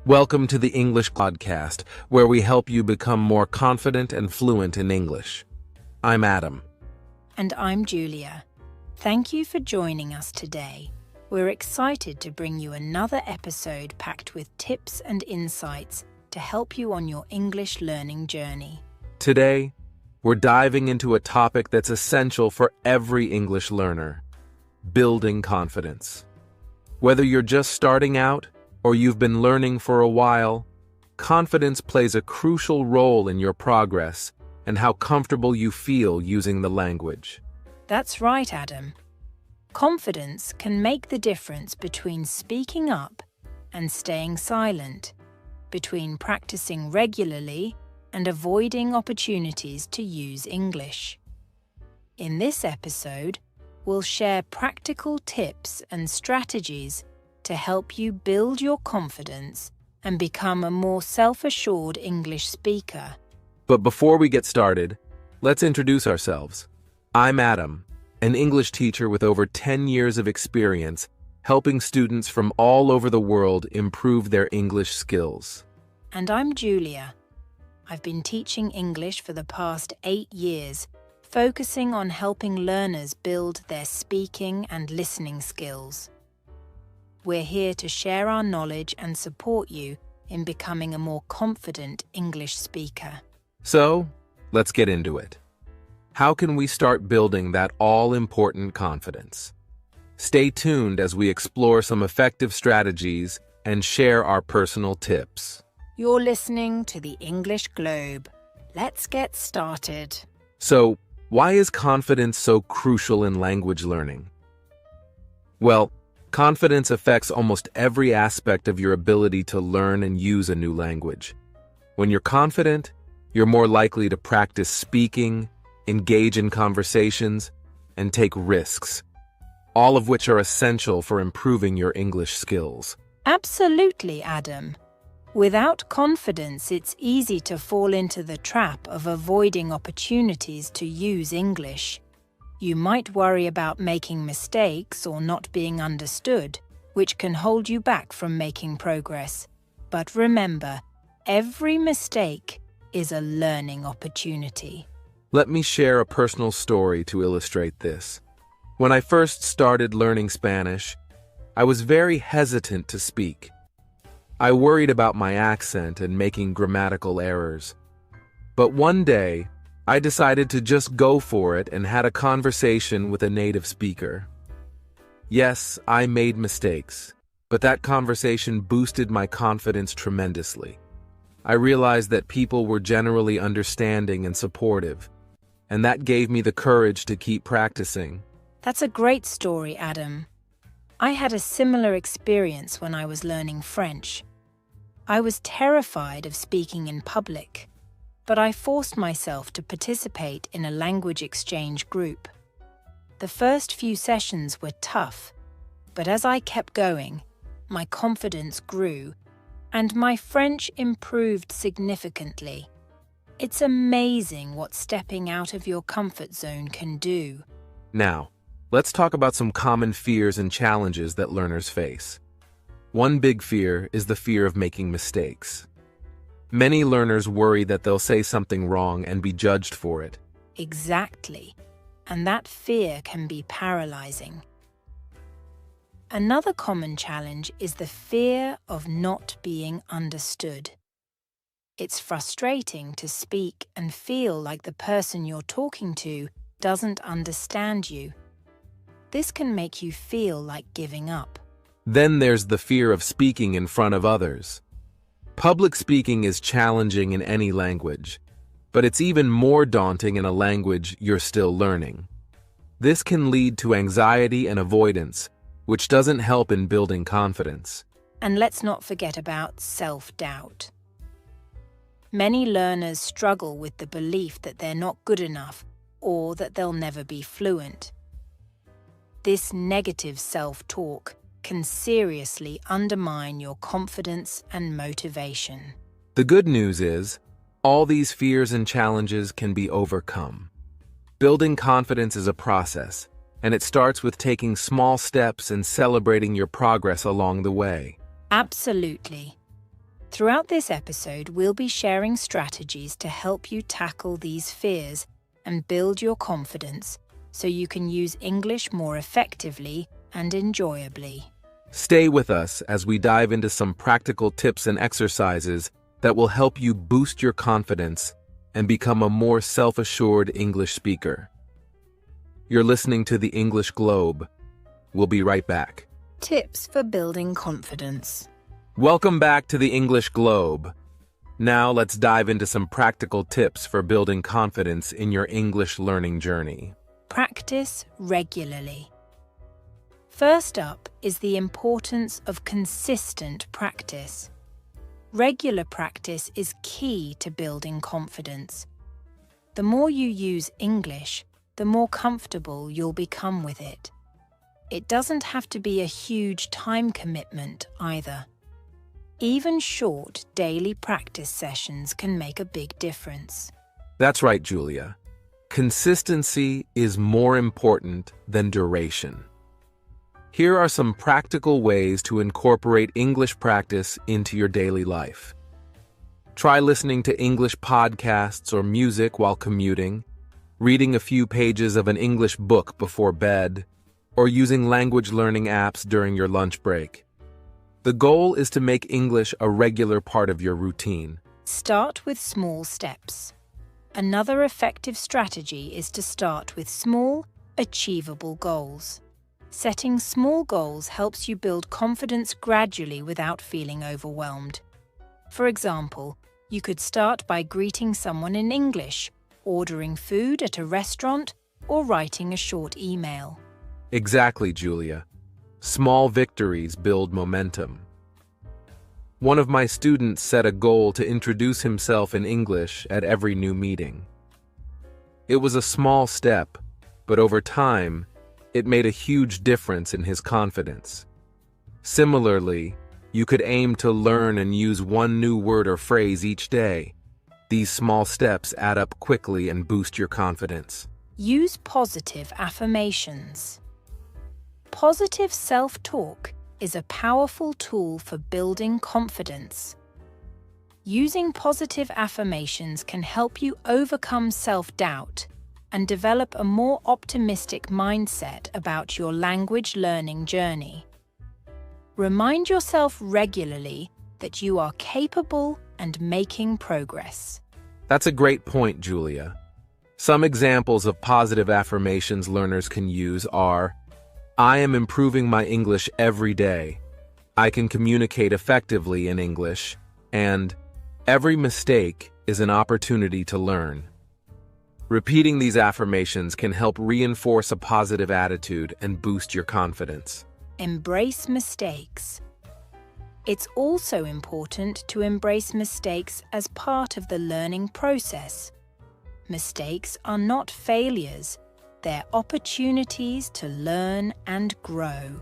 Welcome to the English Podcast, where we help you become more confident and fluent in English. I'm Adam. And I'm Julia. Thank you for joining us today. We're excited to bring you another episode packed with tips and insights to help you on your English learning journey. Today, we're diving into a topic that's essential for every English learner: building confidence. Whether you're just starting out or you've been learning for a while, confidence plays a crucial role in your progress and how comfortable you feel using the language. That's right, Adam. Confidence can make the difference between speaking up and staying silent, between practicing regularly and avoiding opportunities to use English. In this episode, we'll share practical tips and strategies to help you build your confidence and become a more self-assured English speaker. But before we get started, let's introduce ourselves. I'm Adam, an English teacher with over 10 years of experience helping students from all over the world improve their English skills. And I'm Julia. I've been teaching English for the past 8 years, focusing on helping learners build their speaking and listening skills. We're here to share our knowledge and support you in becoming a more confident English speaker. So, let's get into it. How can we start building that all-important confidence? Stay tuned as we explore some effective strategies and share our personal tips. You're listening to the English Globe. Let's get started. So, why is confidence so crucial in language learning? Well, confidence affects almost every aspect of your ability to learn and use a new language. When you're confident, you're more likely to practice speaking, engage in conversations, and take risks, all of which are essential for improving your English skills. Absolutely, Adam. Without confidence, it's easy to fall into the trap of avoiding opportunities to use English. You might worry about making mistakes or not being understood, which can hold you back from making progress. But remember, every mistake is a learning opportunity. Let me share a personal story to illustrate this. When I first started learning Spanish, I was very hesitant to speak. I worried about my accent and making grammatical errors. But one day, I decided to just go for it and had a conversation with a native speaker. Yes, I made mistakes, but that conversation boosted my confidence tremendously. I realized that people were generally understanding and supportive, and that gave me the courage to keep practicing. That's a great story, Adam. I had a similar experience when I was learning French. I was terrified of speaking in public, but I forced myself to participate in a language exchange group. The first few sessions were tough, but as I kept going, my confidence grew, and my French improved significantly. It's amazing what stepping out of your comfort zone can do. Now, let's talk about some common fears and challenges that learners face. One big fear is the fear of making mistakes. Many learners worry that they'll say something wrong and be judged for it. Exactly. And that fear can be paralyzing. Another common challenge is the fear of not being understood. It's frustrating to speak and feel like the person you're talking to doesn't understand you. This can make you feel like giving up. Then there's the fear of speaking in front of others. Public speaking is challenging in any language, but it's even more daunting in a language you're still learning. This can lead to anxiety and avoidance, which doesn't help in building confidence. And let's not forget about self-doubt. Many learners struggle with the belief that they're not good enough or that they'll never be fluent. This negative self-talk can seriously undermine your confidence and motivation. The good news is, all these fears and challenges can be overcome. Building confidence is a process, and it starts with taking small steps and celebrating your progress along the way. Absolutely. Throughout this episode, we'll be sharing strategies to help you tackle these fears and build your confidence so you can use English more effectively and enjoyably. Stay with us as we dive into some practical tips and exercises that will help you boost your confidence and become a more self-assured English speaker. You're listening to the English Globe. We'll be right back. Tips for building confidence. Welcome back to the English Globe. Now let's dive into some practical tips for building confidence in your English learning journey. Practice regularly. First up is the importance of consistent practice. Regular practice is key to building confidence. The more you use English, the more comfortable you'll become with it. It doesn't have to be a huge time commitment either. Even short daily practice sessions can make a big difference. That's right, Julia. Consistency is more important than duration. Here are some practical ways to incorporate English practice into your daily life. Try listening to English podcasts or music while commuting, reading a few pages of an English book before bed, or using language learning apps during your lunch break. The goal is to make English a regular part of your routine. Start with small steps. Another effective strategy is to start with small, achievable goals. Setting small goals helps you build confidence gradually without feeling overwhelmed. For example, you could start by greeting someone in English, ordering food at a restaurant, or writing a short email. Exactly, Julia. Small victories build momentum. One of my students set a goal to introduce himself in English at every new meeting. It was a small step, but over time, it made a huge difference in his confidence. Similarly, you could aim to learn and use one new word or phrase each day. These small steps add up quickly and boost your confidence. Use positive affirmations. Positive self-talk is a powerful tool for building confidence. Using positive affirmations can help you overcome self-doubt and develop a more optimistic mindset about your language learning journey. Remind yourself regularly that you are capable and making progress. That's a great point, Julia. Some examples of positive affirmations learners can use are: I am improving my English every day. I can communicate effectively in English. And every mistake is an opportunity to learn. Repeating these affirmations can help reinforce a positive attitude and boost your confidence. Embrace mistakes. It's also important to embrace mistakes as part of the learning process. Mistakes are not failures. They're opportunities to learn and grow.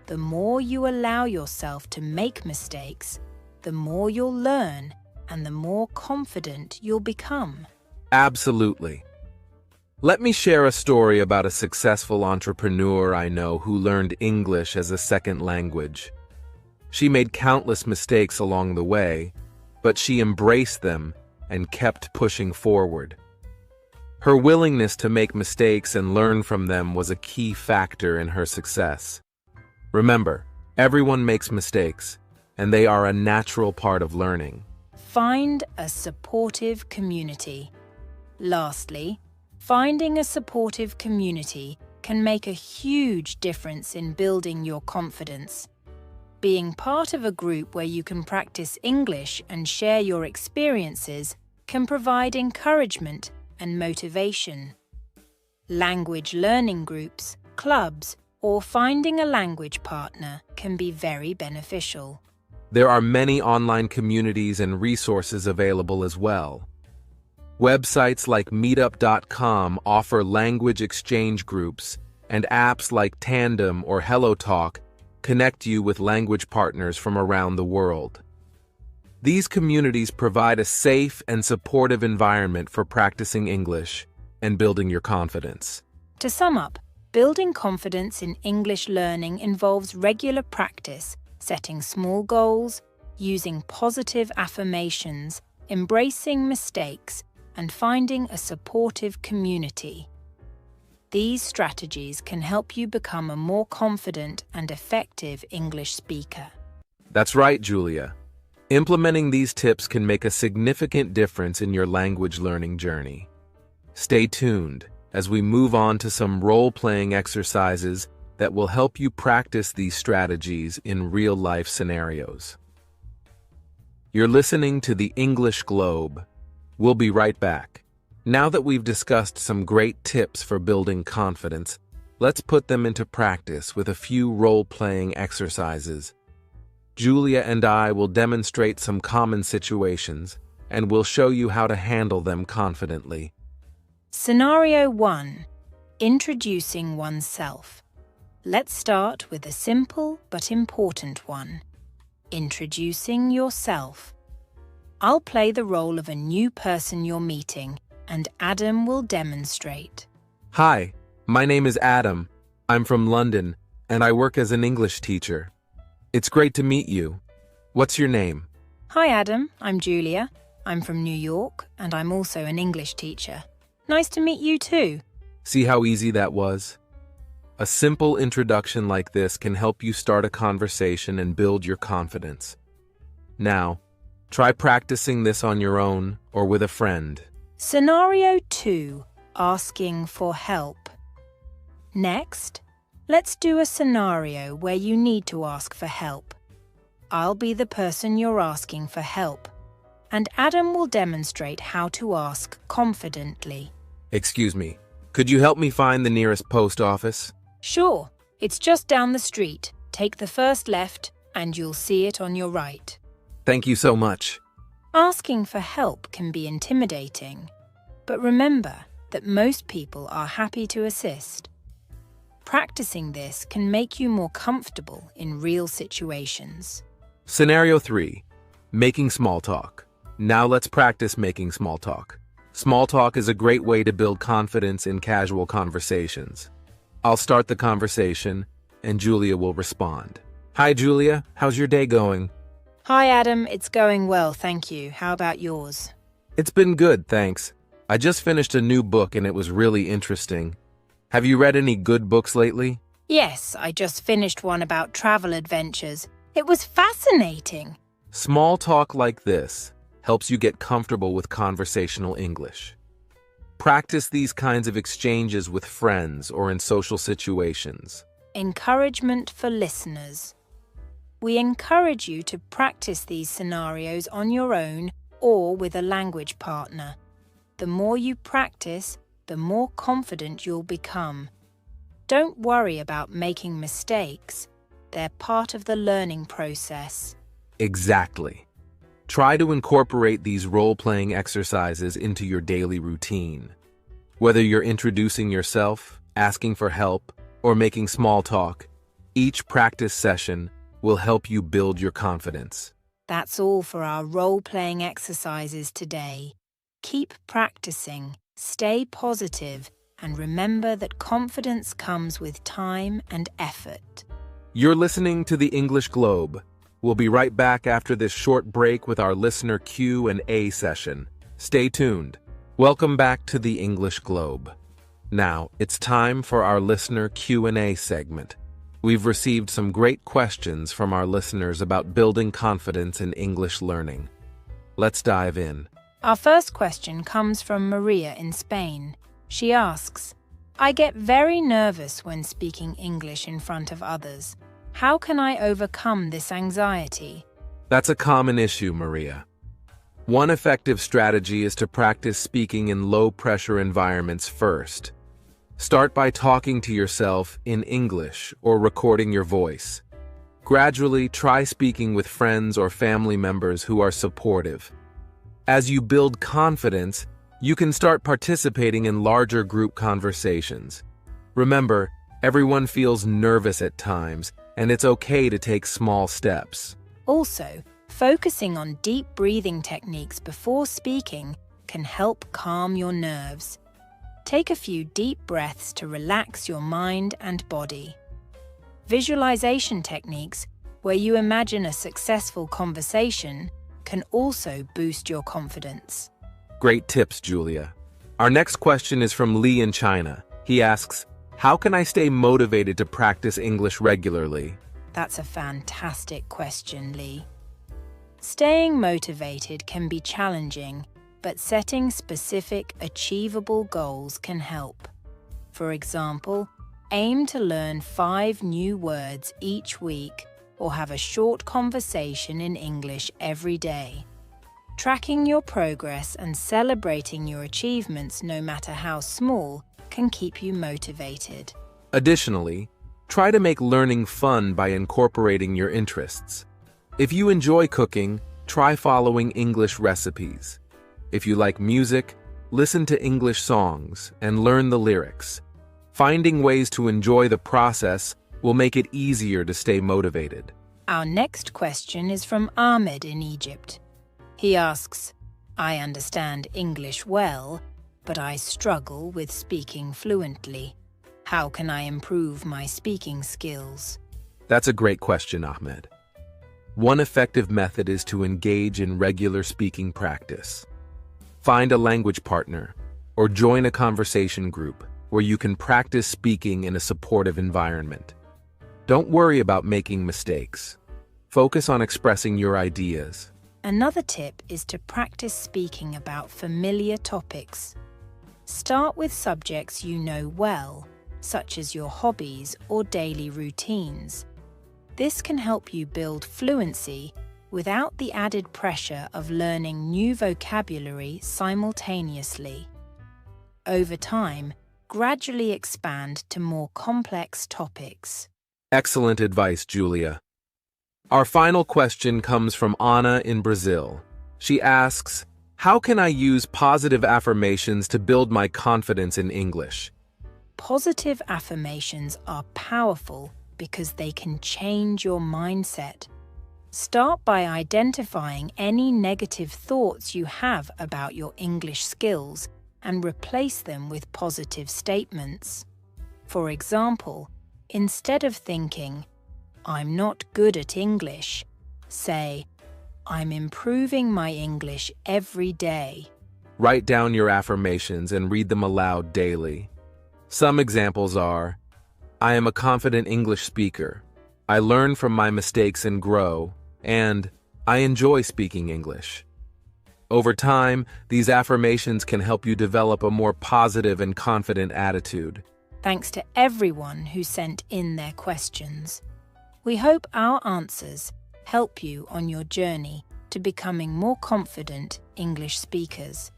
The more you allow yourself to make mistakes, the more you'll learn and the more confident you'll become. Absolutely. Let me share a story about a successful entrepreneur I know who learned English as a second language. She made countless mistakes along the way, but she embraced them and kept pushing forward. Her willingness to make mistakes and learn from them was a key factor in her success. Remember, everyone makes mistakes, and they are a natural part of learning. Find a supportive community. Lastly, finding a supportive community can make a huge difference in building your confidence. Being part of a group where you can practice English and share your experiences can provide encouragement and motivation. Language learning groups, clubs, or finding a language partner can be very beneficial. There are many online communities and resources available as well. Websites like meetup.com offer language exchange groups, and apps like Tandem or HelloTalk connect you with language partners from around the world. These communities provide a safe and supportive environment for practicing English and building your confidence. To sum up, building confidence in English learning involves regular practice, setting small goals, using positive affirmations, embracing mistakes, and finding a supportive community. These strategies can help you become a more confident and effective English speaker. That's right, Julia. Implementing these tips can make a significant difference in your language learning journey. Stay tuned as we move on to some role-playing exercises that will help you practice these strategies in real-life scenarios. You're listening to the English Globe. We'll be right back. Now that we've discussed some great tips for building confidence, let's put them into practice with a few role-playing exercises. Julia and I will demonstrate some common situations, and we'll show you how to handle them confidently. Scenario 1. Introducing oneself. Let's start with a simple but important one. Introducing yourself. I'll play the role of a new person you're meeting, and Adam will demonstrate. Hi, my name is Adam. I'm from London, and I work as an English teacher. It's great to meet you. What's your name? Hi Adam, I'm Julia. I'm from New York, and I'm also an English teacher. Nice to meet you too. See how easy that was? A simple introduction like this can help you start a conversation and build your confidence. Now, try practicing this on your own or with a friend. Scenario 2. Asking for help. Next, let's do a scenario where you need to ask for help. I'll be the person you're asking for help, and Adam will demonstrate how to ask confidently. Excuse me, could you help me find the nearest post office? Sure, it's just down the street. Take the first left, and you'll see it on your right. Thank you so much. Asking for help can be intimidating, but remember that most people are happy to assist. Practicing this can make you more comfortable in real situations. Scenario 3. Making small talk. Now let's practice making small talk. Small talk is a great way to build confidence in casual conversations. I'll start the conversation, and Julia will respond. Hi, Julia. How's your day going? Hi, Adam. It's going well, thank you. How about yours? It's been good, thanks. I just finished a new book and it was really interesting. Have you read any good books lately? Yes, I just finished one about travel adventures. It was fascinating. Small talk like this helps you get comfortable with conversational English. Practice these kinds of exchanges with friends or in social situations. Encouragement for listeners. We encourage you to practice these scenarios on your own or with a language partner. The more you practice, the more confident you'll become. Don't worry about making mistakes. They're part of the learning process. Exactly. Try to incorporate these role-playing exercises into your daily routine. Whether you're introducing yourself, asking for help, or making small talk, each practice session will help you build your confidence. That's all for our role-playing exercises today. Keep practicing, stay positive, and remember that confidence comes with time and effort. You're listening to the English Globe. We'll be right back after this short break with our listener Q&A session. Stay tuned. Welcome back to the English Globe. Now, it's time for our listener Q&A segment. We've received some great questions from our listeners about building confidence in English learning. Let's dive in. Our first question comes from Maria in Spain. She asks, I get very nervous when speaking English in front of others. How can I overcome this anxiety? That's a common issue, Maria. One effective strategy is to practice speaking in low-pressure environments first. Start by talking to yourself in English or recording your voice. Gradually, try speaking with friends or family members who are supportive. As you build confidence, you can start participating in larger group conversations. Remember, everyone feels nervous at times, and it's okay to take small steps. Also, focusing on deep breathing techniques before speaking can help calm your nerves. Take a few deep breaths to relax your mind and body. Visualization techniques, where you imagine a successful conversation, can also boost your confidence. Great tips, Julia. Our next question is from Lee in China. He asks, how can I stay motivated to practice English regularly? That's a fantastic question, Lee. Staying motivated can be challenging, but setting specific, achievable goals can help. For example, aim to learn 5 new words each week or have a short conversation in English every day. Tracking your progress and celebrating your achievements, no matter how small, can keep you motivated. Additionally, try to make learning fun by incorporating your interests. If you enjoy cooking, try following English recipes. If you like music, listen to English songs and learn the lyrics. Finding ways to enjoy the process will make it easier to stay motivated. Our next question is from Ahmed in Egypt. He asks, I understand English well, but I struggle with speaking fluently. How can I improve my speaking skills? That's a great question, Ahmed. One effective method is to engage in regular speaking practice. Find a language partner or join a conversation group where you can practice speaking in a supportive environment. Don't worry about making mistakes. Focus on expressing your ideas. Another tip is to practice speaking about familiar topics. Start with subjects you know well, such as your hobbies or daily routines. This can help you build fluency without the added pressure of learning new vocabulary simultaneously. Over time, gradually expand to more complex topics. Excellent advice, Julia. Our final question comes from Ana in Brazil. She asks, how can I use positive affirmations to build my confidence in English? Positive affirmations are powerful because they can change your mindset. Start by identifying any negative thoughts you have about your English skills and replace them with positive statements. For example, instead of thinking, I'm not good at English, say, I'm improving my English every day. Write down your affirmations and read them aloud daily. Some examples are, I am a confident English speaker. I learn from my mistakes and grow, and I enjoy speaking English. Over time, these affirmations can help you develop a more positive and confident attitude. Thanks to everyone who sent in their questions. We hope our answers help you on your journey to becoming more confident English speakers.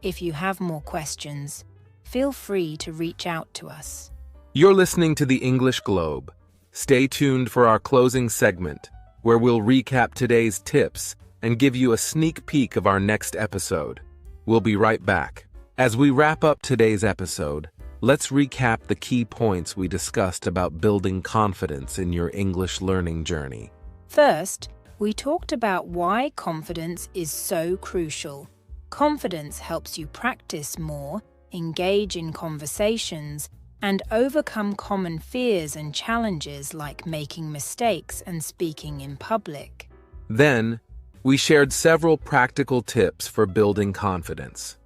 If you have more questions, feel free to reach out to us. You're listening to the English Globe. Stay tuned for our closing segment, where we'll recap today's tips and give you a sneak peek of our next episode. We'll be right back. As we wrap up today's episode, let's recap the key points we discussed about building confidence in your English learning journey. First, we talked about why confidence is so crucial. Confidence helps you practice more, engage in conversations, and overcome common fears and challenges like making mistakes and speaking in public. Then, we shared several practical tips for building confidence.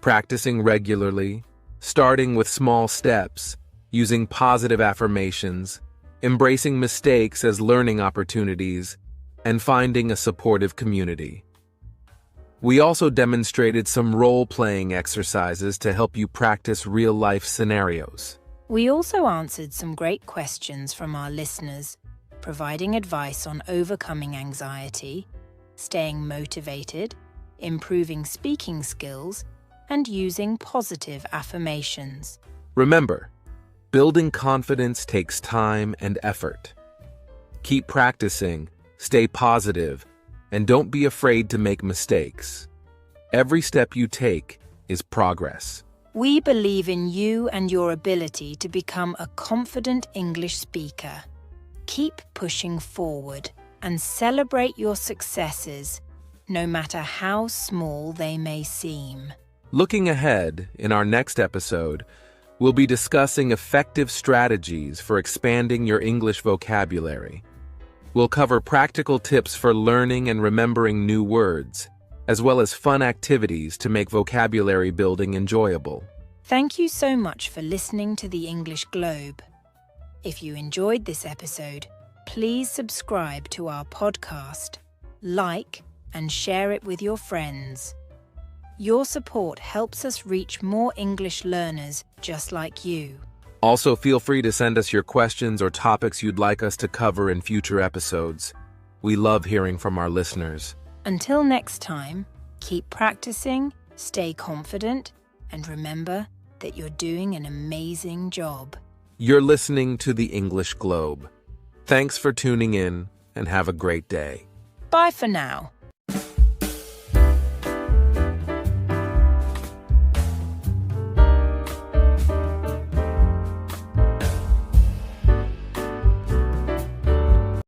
Practicing regularly, starting with small steps, using positive affirmations, embracing mistakes as learning opportunities, and finding a supportive community. We also demonstrated some role-playing exercises to help you practice real-life scenarios. We also answered some great questions from our listeners, providing advice on overcoming anxiety, staying motivated, improving speaking skills, and using positive affirmations. Remember, building confidence takes time and effort. Keep practicing, stay positive, and don't be afraid to make mistakes. Every step you take is progress. We believe in you and your ability to become a confident English speaker. Keep pushing forward and celebrate your successes, no matter how small they may seem. Looking ahead, in our next episode, we'll be discussing effective strategies for expanding your English vocabulary. We'll cover practical tips for learning and remembering new words, as well as fun activities to make vocabulary building enjoyable. Thank you so much for listening to the English Globe. If you enjoyed this episode, please subscribe to our podcast, like, and share it with your friends. Your support helps us reach more English learners just like you. Also, feel free to send us your questions or topics you'd like us to cover in future episodes. We love hearing from our listeners. Until next time, keep practicing, stay confident, and remember that you're doing an amazing job. You're listening to the English Globe. Thanks for tuning in and have a great day. Bye for now.